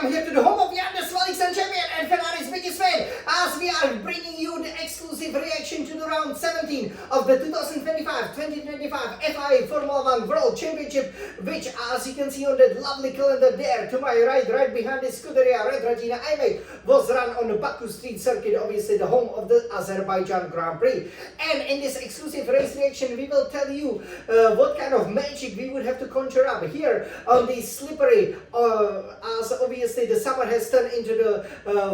welcome here to the home of the Azerbaijan champion and Ferrari's biggest fan, as we are bringing you the exclusive reaction to the round 17 of the 2025 FIA Formula 1 World Championship, which, as you can see on that lovely calendar there to my right behind the Scuderia Red Regina IMAC, was run on the Baku Street Circuit, obviously the home of the Azerbaijan Grand Prix. And in this exclusive race reaction, we will tell you what kind of magic we would have to conjure up here on the slippery, as obviously the summer has turned into the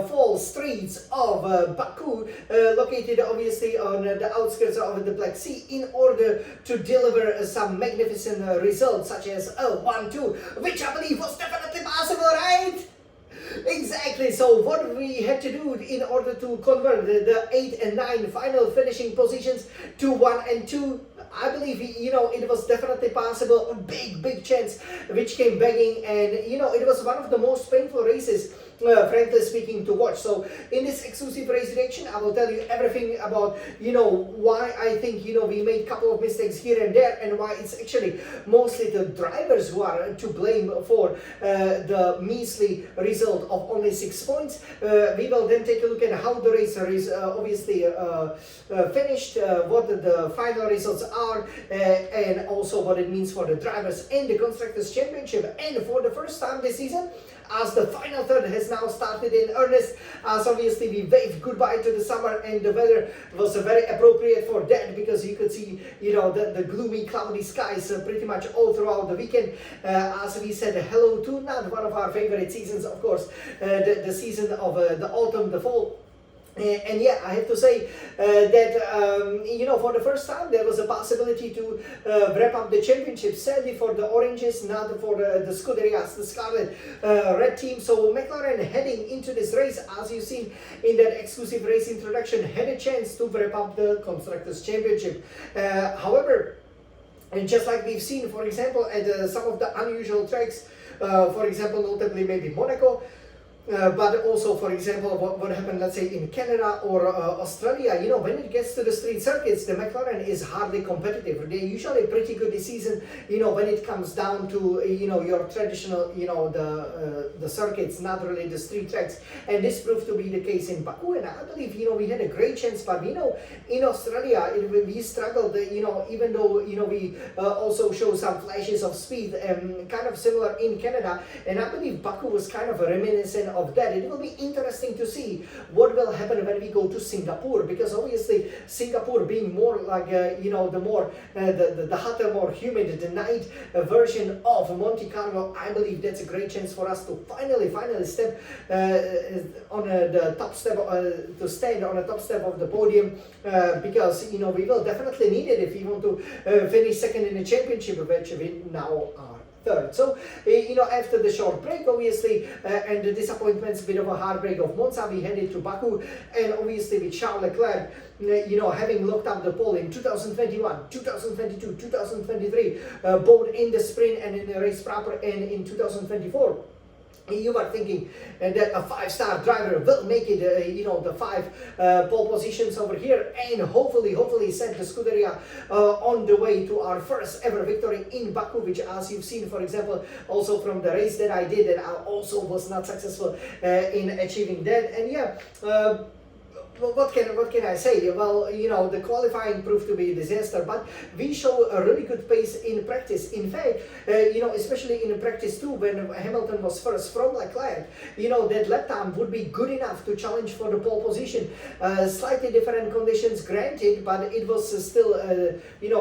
fall streets of Baku, located obviously on the outskirts of the Black Sea, in order to deliver some magnificent results such as a 1-2, which I believe was definitely possible, right? Exactly. So what we had to do in order to convert the 8 and 9 final finishing positions to 1 and 2, I believe, it was definitely possible. A big chance which came begging, and it was one of the most painful races, frankly speaking, to watch. So in this exclusive race reaction, I will tell you everything about why I think we made a couple of mistakes here and there, and why it's actually mostly the drivers who are to blame for the measly result of only 6 points. We will then take a look at how the race is obviously finished, what the final results are, and also what it means for the drivers in the Constructors' Championship. And for the first time this season, as the final third has now started in earnest, as obviously we waved goodbye to the summer, and the weather was very appropriate for that, because you could see the gloomy cloudy skies pretty much all throughout the weekend, as we said hello to not one of our favorite seasons, of course, the season of the autumn, the fall. And yeah, I have to say that for the first time there was a possibility to wrap up the championship. Sadly for the Oranges, not for the Scuderias, the Scarlet Red team. So McLaren, heading into this race, as you've seen in that exclusive race introduction, had a chance to wrap up the Constructors' Championship. However, and just like we've seen, for example, at some of the unusual tracks, for example, notably maybe Monaco, but also, for example, what happened, let's say, in Canada or Australia, when it gets to the street circuits, the McLaren is hardly competitive. They're usually pretty good this season, when it comes down to, your traditional, the circuits, not really the street tracks. And this proved to be the case in Baku, and I believe, we had a great chance, but, in Australia, we struggled, even though, we also show some flashes of speed, kind of similar in Canada, and I believe Baku was kind of a reminiscent of that. It will be interesting to see what will happen when we go to Singapore, because obviously Singapore being more like the more the hotter, more humid, the night version of Monte Carlo, I believe that's a great chance for us to finally step on the top step, to stand on the top step of the podium, because we will definitely need it if we want to finish second in the championship, which we now are third. So, after the short break, obviously, and the disappointments, bit of a heartbreak of Monza, we headed to Baku, and obviously with Charles Leclerc, having locked up the pole in 2021, 2022, 2023, both in the sprint and in the race proper, and in 2024. You are thinking that a 5-star driver will make it, the 5 pole positions over here, and hopefully set the Scuderia on the way to our first ever victory in Baku, which, as you've seen, for example, also from the race that I did, that I also was not successful in achieving that. And yeah, what can I say? Well, the qualifying proved to be a disaster, but we show a really good pace in practice. In fact, especially in practice too, when Hamilton was first from Leclerc, that lap time would be good enough to challenge for the pole position. Slightly different conditions, granted, but it was still,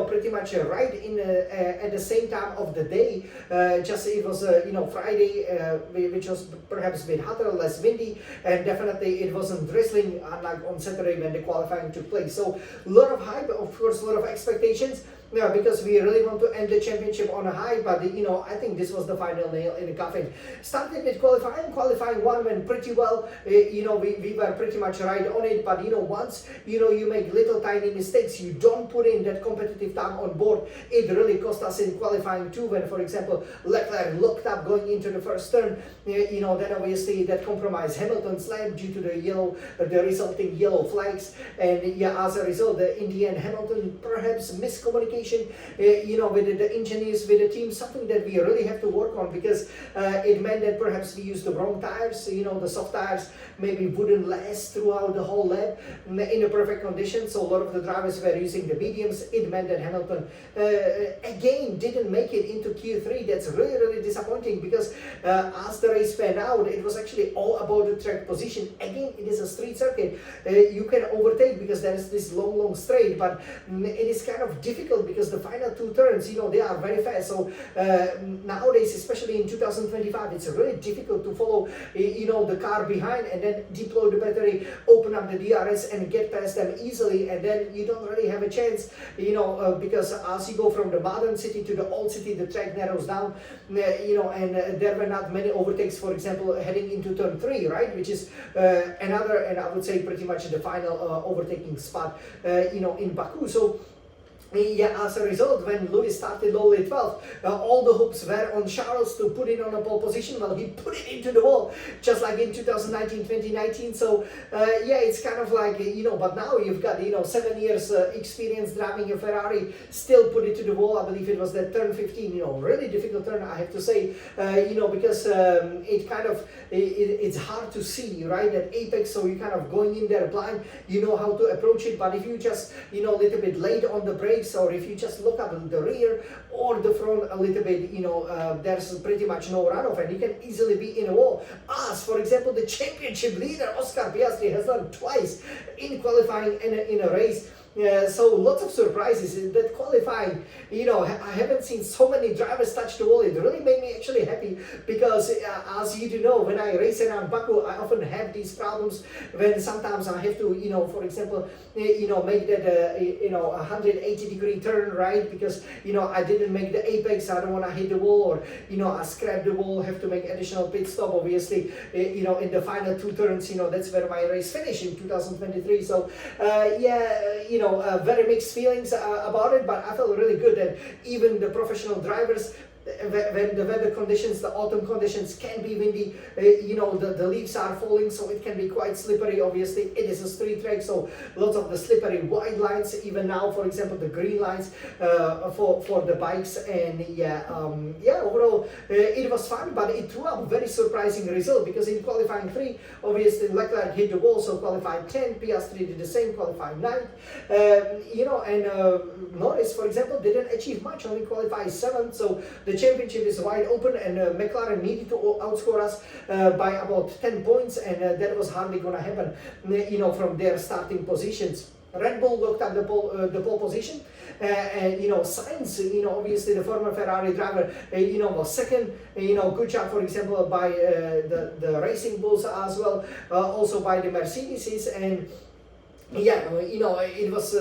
pretty much right in at the same time of the day. Just it was, Friday, which was perhaps a bit hotter, less windy, and definitely it wasn't drizzling unlike on Saturday when the qualifying took place. So a lot of hype, of course, a lot of expectations, because we really want to end the championship on a high, but I think this was the final nail in the coffin. Started with qualifying 1 went pretty well, we were pretty much right on it, but once you make little tiny mistakes, you don't put in that competitive time on board, it really cost us in qualifying 2, when, for example, Leclerc locked up going into the first turn, then obviously that compromised Hamilton's lap due to the resulting yellow flags, and yeah, as a result, in the end, Hamilton perhaps miscommunicated communication, with the engineers, with the team, something that we really have to work on, because it meant that perhaps we used the wrong tires. The soft tires maybe wouldn't last throughout the whole lap in a perfect condition. So a lot of the drivers were using the mediums. It meant that Hamilton again didn't make it into Q3. That's really, really disappointing, because as the race panned out, it was actually all about the track position. Again, it is a street circuit. You can overtake because there is this long straight, but it is kind of difficult because the final two turns, they are very fast. So nowadays, especially in 2025, it's really difficult to follow, the car behind and then deploy the battery, open up the DRS and get past them easily, and then you don't really have a chance, because as you go from the modern city to the old city, the track narrows down, and there were not many overtakes, for example, heading into turn 3, right, which is another, and I would say pretty much the final overtaking spot, in Baku. So as a result, when Lewis started only 12th, all the hopes were on Charles to put it on a pole position. Well, he put it into the wall, just like in 2019, 2019. So, it's kind of like, but now you've got, 7 years experience driving a Ferrari, still put it to the wall. I believe it was that turn 15, really difficult turn, I have to say, because it kind of, it's hard to see, right, that apex. So you're kind of going in there blind, how to approach it. But if you just, a little bit late on the brakes, or if you just look up the rear or the front a little bit, there's pretty much no runoff, and you can easily be in a wall. As, for example, the championship leader, Oscar Piastri, has done twice in qualifying in a race. So lots of surprises. That qualifying, I haven't seen so many drivers touch the wall. It really made me actually happy, because as you do know, when I race around Baku, I often have these problems when sometimes I have to, for example, make that, 180-degree turn, right? Because, I didn't make the apex, I don't want to hit the wall, or, I scrap the wall, have to make additional pit stop, obviously, in the final two turns, that's where my race finished in 2023. So, very mixed feelings about it, but I felt really good that even the professional drivers, when the weather conditions, the autumn conditions can be windy, the leaves are falling, so it can be quite slippery. Obviously, it is a street track, so lots of the slippery white lines, even now, for example, the green lines for the bikes. And overall, it was fun, but it threw up a very surprising result, because in qualifying 3, obviously, Leclerc hit the wall, so qualified 10, Piastri did the same, qualified 9, and Norris, for example, didn't achieve much, only qualified 7th, so the championship is wide open, and McLaren needed to outscore us by about 10 points, and that was hardly going to happen, from their starting positions. Red Bull looked up the pole position, and Sainz, obviously the former Ferrari driver, was second. Good job, for example, by the Racing Bulls as well, also by the Mercedes, and it was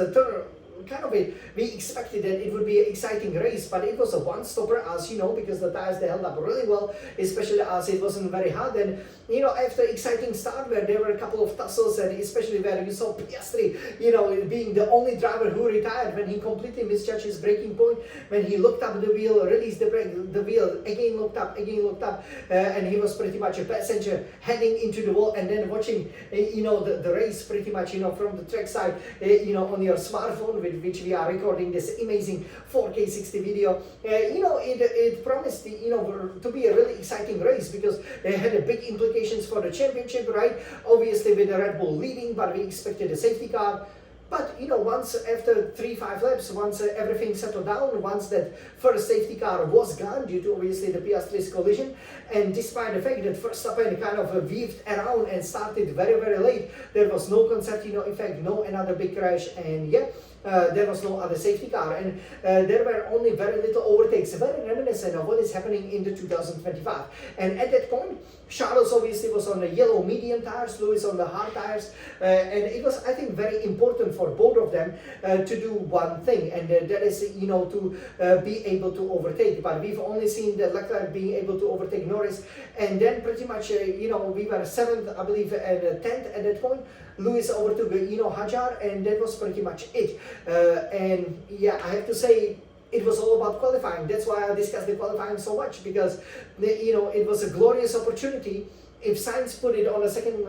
kind of we expected that it would be an exciting race, but it was a one-stopper, as you know, because the tires, they held up really well, especially as it wasn't very hot. And after exciting start where there were a couple of tussles, and especially where you saw Piastri, being the only driver who retired when he completely misjudged his braking point, when he looked up the wheel, released the brake, the wheel again looked up, and he was pretty much a passenger heading into the wall, and then watching, the race pretty much, from the track side, on your smartphone, with which we are recording this amazing 4K 60 video. It promised, to be a really exciting race, because it had a big implications for the championship, right? Obviously with the Red Bull leading, but we expected a safety car. But once after 3-5 laps, once everything settled down, once that first safety car was gone due to obviously the Piastri's collision, and despite the fact that Verstappen kind of weaved around and started very, very late, there was no concertino effect, no another big crash, and there was no other safety car, and there were only very little overtakes, very reminiscent of what is happening in the 2025. And at that point, Charles obviously was on the yellow medium tires, Lewis on the hard tires, and it was, I think, very important for both of them to do one thing, and that is, to be able to overtake. But we've only seen the Leclerc being able to overtake Norris, and then pretty much, we were 7th, I believe, and 10th at that point. Lewis overtook, Hajar, and that was pretty much it. And I have to say, it was all about qualifying. That's why I discussed the qualifying so much, because it was a glorious opportunity if Sainz put it on a second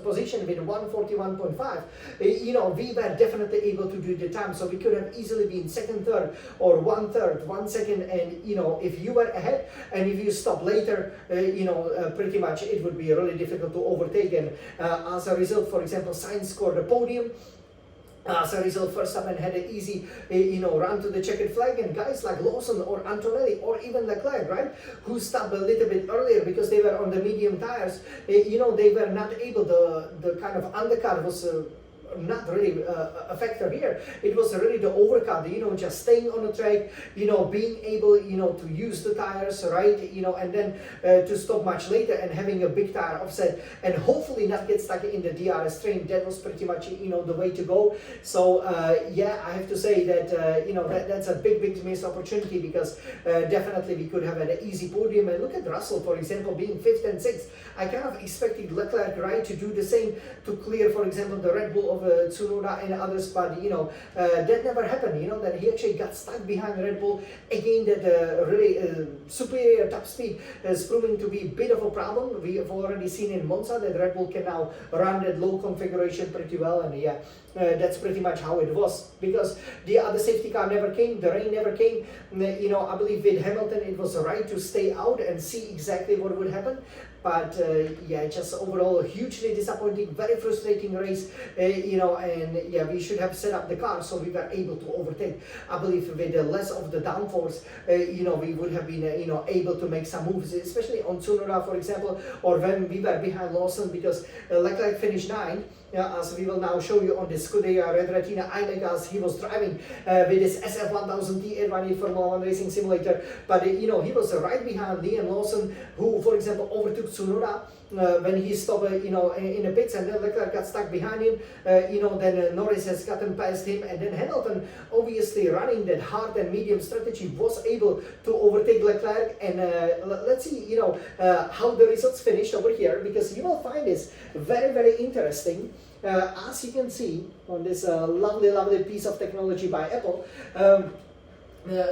position with 141.5, we were definitely able to do the time. So we could have easily been second, third, or 1/3, 1 second. And if you were ahead and if you stop later, pretty much it would be really difficult to overtake. And as a result, for example, Sainz scored a podium. As a result, Verstappen had an easy, run to the checkered flag, and guys like Lawson or Antonelli or even Leclerc, right, who stopped a little bit earlier because they were on the medium tires, they were not able. The kind of undercut was not really a factor here. It was really the overcut, just staying on the track, being able, to use the tires, right, and then to stop much later and having a big tire offset and hopefully not get stuck in the DRS train. That was pretty much, the way to go. So, I have to say that, that's a big missed opportunity, because definitely we could have had an easy podium. And look at Russell, for example, being 5th and 6th. I kind of expected Leclerc, right, to do the same, to clear, for example, the Red Bull of Tsunoda and others, but that never happened. That he actually got stuck behind Red Bull again. That really superior top speed is proving to be a bit of a problem. We have already seen in Monza that Red Bull can now run that low configuration pretty well, and that's pretty much how it was, because the other safety car never came, the rain never came. I believe with Hamilton it was right to stay out and see exactly what would happen. But just overall a hugely disappointing, very frustrating race, and we should have set up the car so we were able to overtake. I believe with less of the downforce, we would have been, able to make some moves, especially on Tsunoda, for example, or when we were behind Lawson, because Leclerc finished 9. As we will now show you on the Scuderia Red Retina iMac, as he was driving with his SF1000T A1 Formula 1 Racing Simulator. But he was right behind Liam Lawson, who, for example, overtook Tsunoda when he stopped in the pits, and then Leclerc got stuck behind him. Then Norris has gotten past him, and then Hamilton, obviously running that hard and medium strategy, was able to overtake Leclerc. And let's see how the results finished over here, because you will find this very interesting. As you can see on this lovely piece of technology by Apple.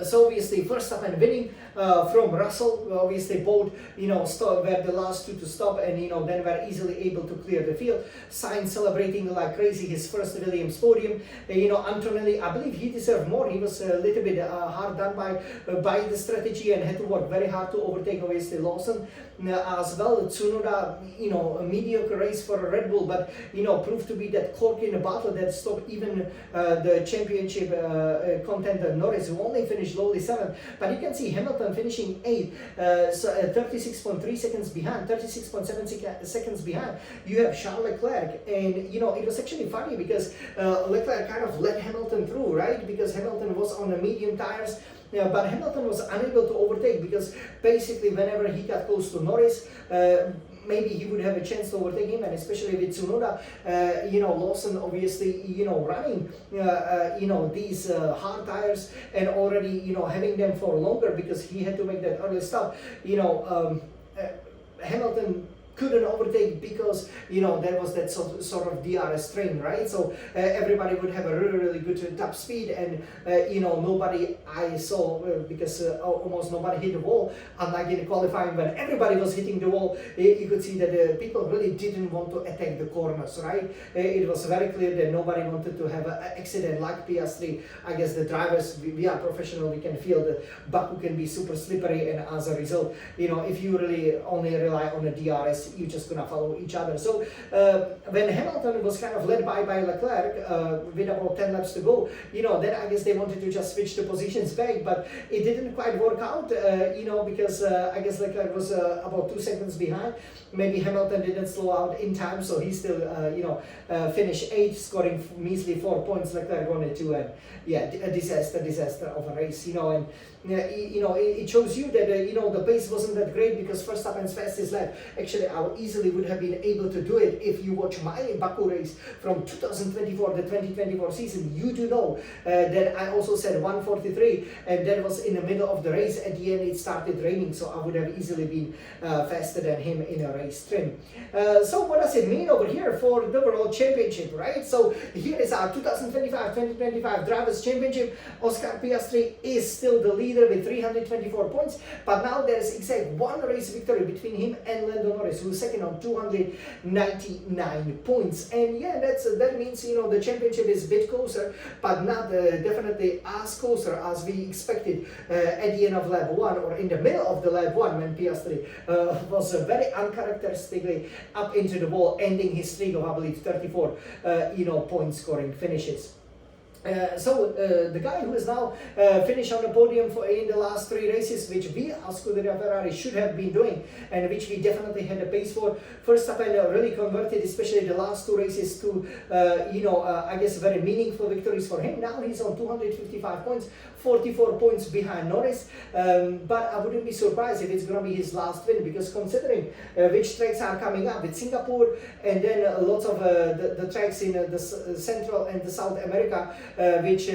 So obviously Verstappen winning from Russell. Obviously both were the last two to stop, and then were easily able to clear the field. Sainz celebrating like crazy his first Williams podium. Antonelli, I believe he deserved more. He was a little bit hard done by the strategy and had to work very hard to overtake obviously Lawson as well. Tsunoda, a mediocre race for Red Bull, but proved to be that cork in the bottle that stopped even the championship contender Norris, who only finished lowly 7th. But you can see Hamilton finishing 8th, 36.3 seconds behind, 36.7 seconds behind. You have Charles Leclerc, and it was actually funny because Leclerc kind of let Hamilton through, right? Because Hamilton was on the medium tires. But Hamilton was unable to overtake, because basically whenever he got close to Norris, maybe he would have a chance to overtake him, and especially with Tsunoda, Lawson obviously, running, these hard tires and already, having them for longer because he had to make that early stop. Hamilton couldn't overtake because there was that sort of DRS train, right? So everybody would have a really good top speed, and nobody I saw because almost nobody hit the wall. Unlike in the qualifying when everybody was hitting the wall, you could see that people really didn't want to attack the corners, right? It was very clear that nobody wanted to have an accident like PS3. I guess the drivers, we are professional, we can feel that Baku can be super slippery, and as a result, if you really only rely on the DRS, you're just gonna follow each other. So when Hamilton was kind of led by Leclerc with about 10 laps to go, then I guess they wanted to just switch the positions back, but it didn't quite work out, because I guess Leclerc was about 2 seconds behind. Maybe Hamilton didn't slow out in time, so he still, finished 8th, scoring measly 4 points. Leclerc wanted to, and a disaster of a race, and it shows you that the pace wasn't that great, because Verstappen's fastest lap, actually I easily would have been able to do it. If you watch my Baku race from 2024, the 2024 season, you do know that I also said 1:43, and that was in the middle of the race. At the end it started raining, so I would have easily been faster than him in a race trim. So what does it mean over here for the World Championship, right? So here is our 2025 Drivers' Championship. Oscar Piastri is still the leader with 324 points, but now there is exact one race victory between him and Lando Norris. who's second on 299 points. And yeah, that means, you know, the championship is a bit closer, but not definitely as closer as we expected at the end of lap 1, or in the middle of the lap 1, when Piastri was very uncharacteristically up into the wall, ending his streak of, I believe, 34 point scoring finishes. The guy who is now finished on the podium in the last 3 races, which we as Scuderia Ferrari should have been doing, and which we definitely had the pace for. Verstappen really converted, especially the last 2 races, to I guess very meaningful victories for him. Now he's on 255 points, 44 points behind Norris, but I wouldn't be surprised if it's going to be his last win, because considering which tracks are coming up with Singapore, and then lots of the tracks in the Central and the South America, which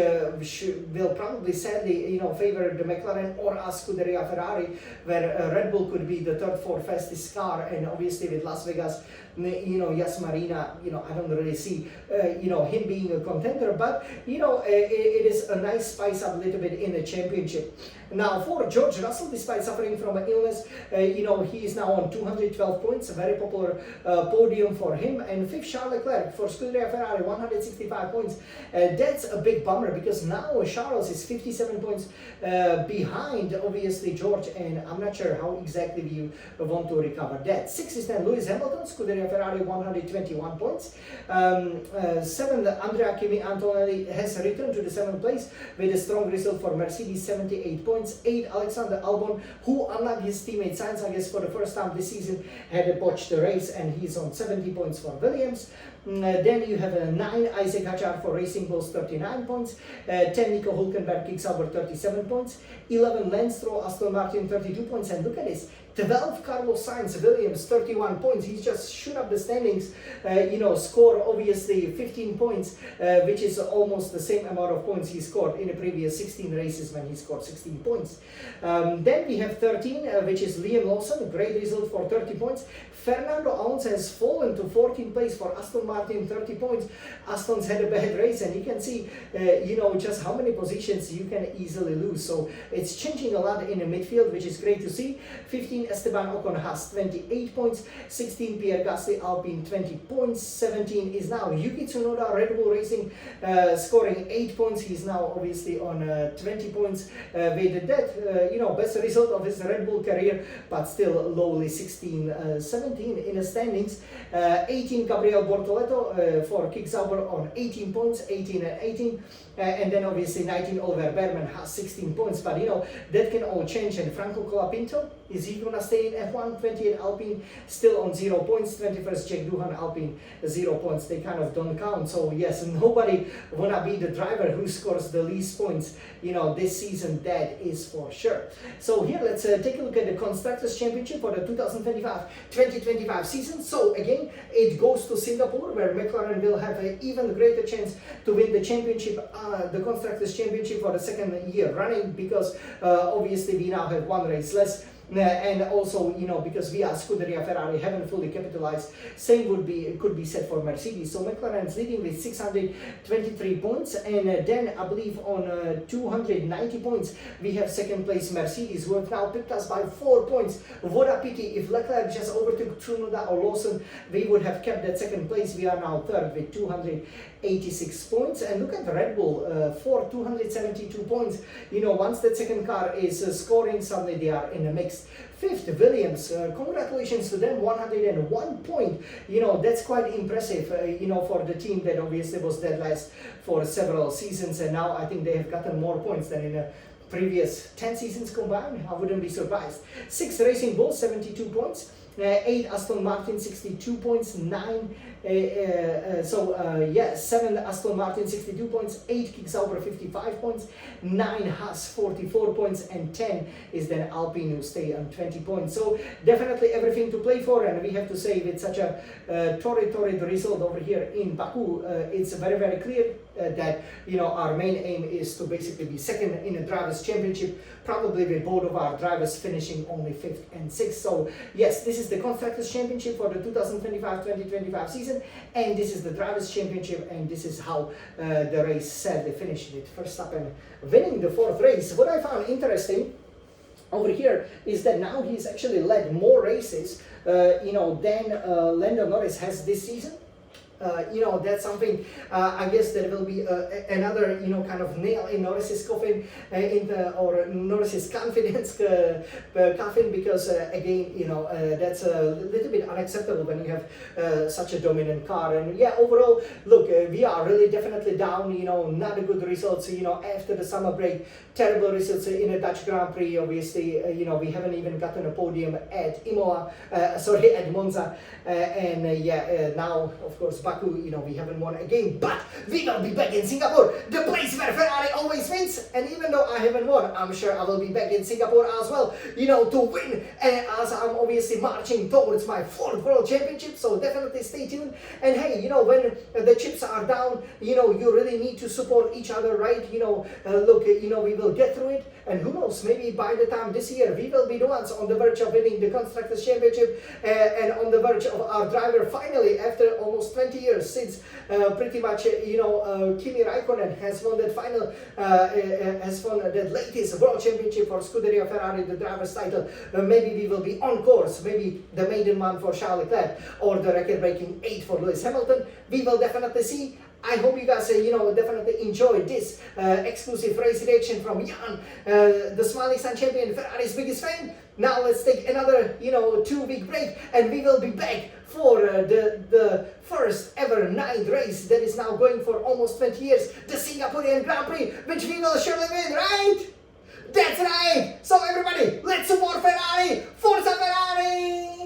will probably sadly favor the McLaren or Scuderia Ferrari, where Red Bull could be the 3rd, 4th fastest car, and obviously with Las Vegas, Yas Marina, I don't really see him being a contender, but it is a nice spice up a little bit in the championship. Now for George Russell, despite suffering from an illness, he is now on 212 points, a very popular podium for him. And 5th, Charles Leclerc for Scuderia Ferrari, 165 points. That's a big bummer, because now Charles is 57 points behind, obviously, George, and I'm not sure how exactly we want to recover that. 6th is then Lewis Hamilton, Scuderia Ferrari, 121 points. 7th, Andrea Kimi Antonelli has returned to the 7th place with a strong result for Mercedes, 78 points. 8th, Alexander Albon, who, unlike his teammate Sainz, I guess for the first time this season, had botched the race, and he's on 70 points for Williams. Then you have 9, Isaac Hadjar for Racing Bulls, 39 points. 10, Nico Hülkenberg, Kick Sauber, 37 points. 11, Lance Stroll, Aston Martin, 32 points. And look at this, 12, Carlos Sainz, Williams, 31 points. He just shoot up the standings, score obviously 15 points, which is almost the same amount of points he scored in the previous 16 races when he scored 16 points. Then we have 13, which is Liam Lawson, a great result for 30 points. Fernando Alonso has fallen to 14th place for Aston Martin, 30 points. Aston's had a bad race, and you can see, just how many positions you can easily lose. So it's changing a lot in the midfield, which is great to see. 15, Esteban Ocon has 28 points. 16, Pierre Gasly, Alpine, 20 points. 17 is now Yuki Tsunoda, Red Bull Racing, scoring 8 points. He's now obviously on 20 points. With that, best result of his Red Bull career, but still lowly 16, 17 in the standings. 18, Gabriel Bortoleto for Kick Sauber on 18 points, 18 and 18. And then obviously 19, Oliver Behrman has 16 points, but that can all change. And Franco Colapinto, is he gonna stay in F1? 28, Alpine, still on 0 points. 21st, Jack Doohan, Alpine, 0 points. They kind of don't count. So yes, nobody wanna be the driver who scores the least points, this season, that is for sure. So here, let's take a look at the Constructors' Championship for the 2025 season. So again, it goes to Singapore, where McLaren will have an even greater chance to win the championship, the Constructors' Championship, for the 2nd year running, because obviously we now have 1 race less. And also, because we as Scuderia Ferrari haven't fully capitalized, same could be said for Mercedes. So McLaren's leading with 623 points, and then I believe on 290 points we have 2nd place Mercedes, who have now picked us by 4 points. What a pity! If Leclerc just overtook Tsunoda or Lawson, we would have kept that 2nd place. We are now 3rd with 286 points. And look at the Red Bull for 272 points. Once that 2nd car is scoring, suddenly they are in the mix. 5th, Williams, congratulations to them, 101 point. That's quite impressive, for the team that obviously was dead last for several seasons, and now I think they have gotten more points than in the previous 10 seasons combined. I wouldn't be surprised. 6th, Racing Bull, 72 points. 8, Aston Martin, 62 points. 9, 7, Aston Martin, 62 points. 8, Kick Sauber, 55 points. 9, Haas, 44 points. And 10 is then Alpine, who stay on 20 points. So definitely everything to play for, and we have to say, with such a torrid result over here in Baku, it's very, very clear that our main aim is to basically be 2nd in the Drivers' Championship, probably with both of our drivers finishing only 5th and 6th. So yes, this is the Constructors' Championship for the 2025-2025 season, and this is the Drivers' Championship, and this is how the race sadly finished, with Verstappen winning the 4th race. What I found interesting over here is that now he's actually led more races than Lando Norris has this season. That's something. I guess there will be another, kind of nail in Norris's coffin, or Norris's confidence coffin, because again, that's a little bit unacceptable when you have such a dominant car. And yeah, overall, look, we are really definitely down. Not a good results. After the summer break, terrible results in a Dutch Grand Prix. Obviously, we haven't even gotten a podium at at Monza, now of course Baku, we haven't won a game, but we will be back in Singapore, the place where Ferrari always wins. And even though I haven't won, I'm sure I will be back in Singapore as well, to win, as I'm obviously marching towards my 4th World Championship. So definitely stay tuned. And hey, when the chips are down, you really need to support each other, right? Look, we will get through it, and who knows, maybe by the time this year we will be the ones on the verge of winning the Constructors' Championship, and on the verge of our driver finally, after almost 20 years since pretty much Kimi Raikkonen has won that that latest World Championship for Scuderia Ferrari, the driver's title. Maybe we will be on course, maybe the maiden one for Charles Leclerc, or the record-breaking 8 for Lewis Hamilton. We will definitely see. I hope you guys definitely enjoyed this exclusive race reaction from Jan, the Smiling Sun champion, Ferrari's biggest fan. Now let's take another 2-week break, and we will be back for the first ever 9th race that is now going for almost 20 years, the Singaporean Grand Prix, which we will surely win, right? That's right! So everybody, let's support Ferrari! Forza Ferrari!